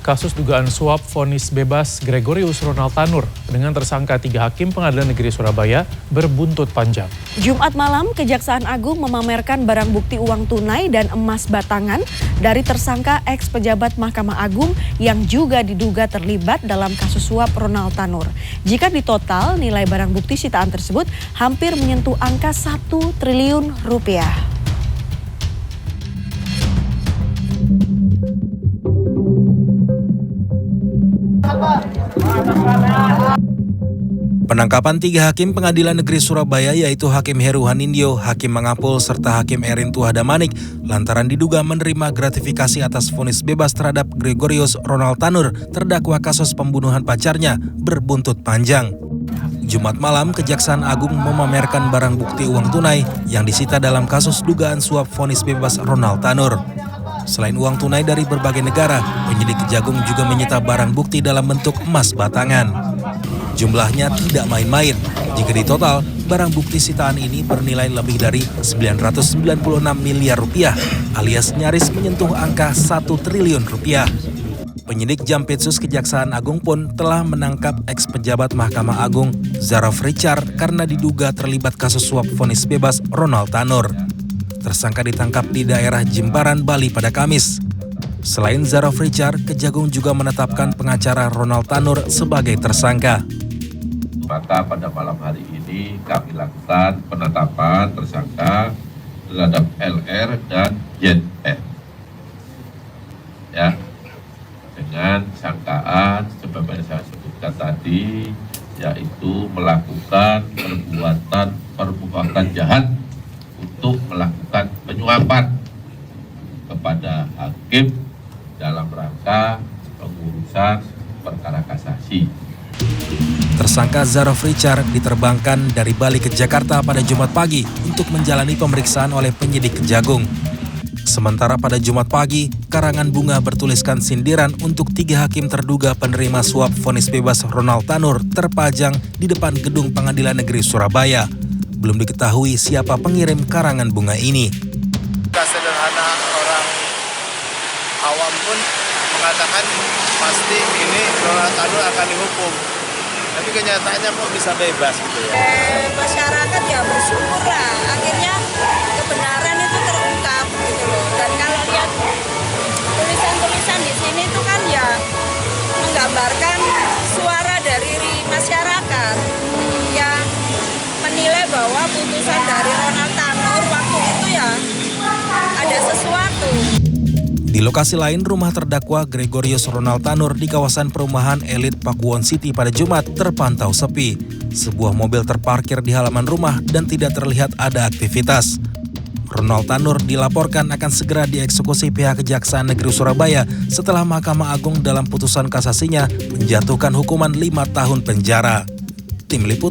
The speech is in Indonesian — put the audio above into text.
kasus dugaan suap vonis bebas Gregorius Ronald Tanur dengan tersangka 3 hakim Pengadilan Negeri Surabaya berbuntut panjang. Jumat malam, Kejaksaan Agung memamerkan barang bukti uang tunai dan emas batangan dari tersangka eks-pejabat Mahkamah Agung yang juga diduga terlibat dalam kasus suap Ronald Tanur. Jika ditotal, nilai barang bukti sitaan tersebut hampir menyentuh angka 1 triliun rupiah. Penangkapan 3 hakim Pengadilan Negeri Surabaya yaitu Hakim Heru Hanindyo, Hakim Mangapul, serta Hakim Erin Tuahadamanik lantaran diduga menerima gratifikasi atas vonis bebas terhadap Gregorius Ronald Tanur, terdakwa kasus pembunuhan pacarnya, berbuntut panjang. Jumat malam, Kejaksaan Agung memamerkan barang bukti uang tunai yang disita dalam kasus dugaan suap vonis bebas Ronald Tanur. Selain uang tunai dari berbagai negara, penyidik Kejagung juga menyita barang bukti dalam bentuk emas batangan. Jumlahnya tidak main-main. Jika ditotal, barang bukti sitaan ini bernilai lebih dari 996 miliar rupiah, alias nyaris menyentuh angka 1 triliun rupiah. Penyidik Jampitsus Kejaksaan Agung pun telah menangkap eks-pejabat Mahkamah Agung Zarof Richard karena diduga terlibat kasus suap vonis bebas Ronald Tanur. Tersangka ditangkap di daerah Jimbaran, Bali pada Kamis. Selain Zarof Richard, Kejagung juga menetapkan pengacara Ronald Tanur sebagai tersangka. Maka pada malam hari ini kami lakukan penetapan tersangka terhadap LR dan ZR. Ya, dengan sangkaan sebagaimana saya sebutkan tadi, yaitu melakukan perbuatan jahat untuk melakukan penyuapan kepada hakim dalam rangka pengurusan perkara kasasi. Tersangka Zarof Richard diterbangkan dari Bali ke Jakarta pada Jumat pagi untuk menjalani pemeriksaan oleh penyidik Kejagung. Sementara pada Jumat pagi, karangan bunga bertuliskan sindiran untuk 3 hakim terduga penerima suap vonis bebas Ronald Tanur terpajang di depan gedung Pengadilan Negeri Surabaya. Belum diketahui siapa pengirim karangan bunga ini. Sederhana, orang awam pun mengatakan pasti ini Ronald Tanur akan dihukum. Tapi kenyataannya kok bisa bebas gitu ya. Masyarakat ya bersyukur lah, akhirnya kebenaran itu terungkap gitu loh. Dan kalau lihat tulisan-tulisan di sini itu kan ya menggambarkan suara dari masyarakat yang menilai bahwa putusan dari Ronald Tanur waktu itu ya ada sesuatu. Di lokasi lain, rumah terdakwa Gregorius Ronald Tanur di kawasan perumahan elit Pakuwon City pada Jumat terpantau sepi. Sebuah mobil terparkir di halaman rumah dan tidak terlihat ada aktivitas. Ronald Tanur dilaporkan akan segera dieksekusi pihak Kejaksaan Negeri Surabaya setelah Mahkamah Agung dalam putusan kasasinya menjatuhkan hukuman 5 tahun penjara. Tim Liputan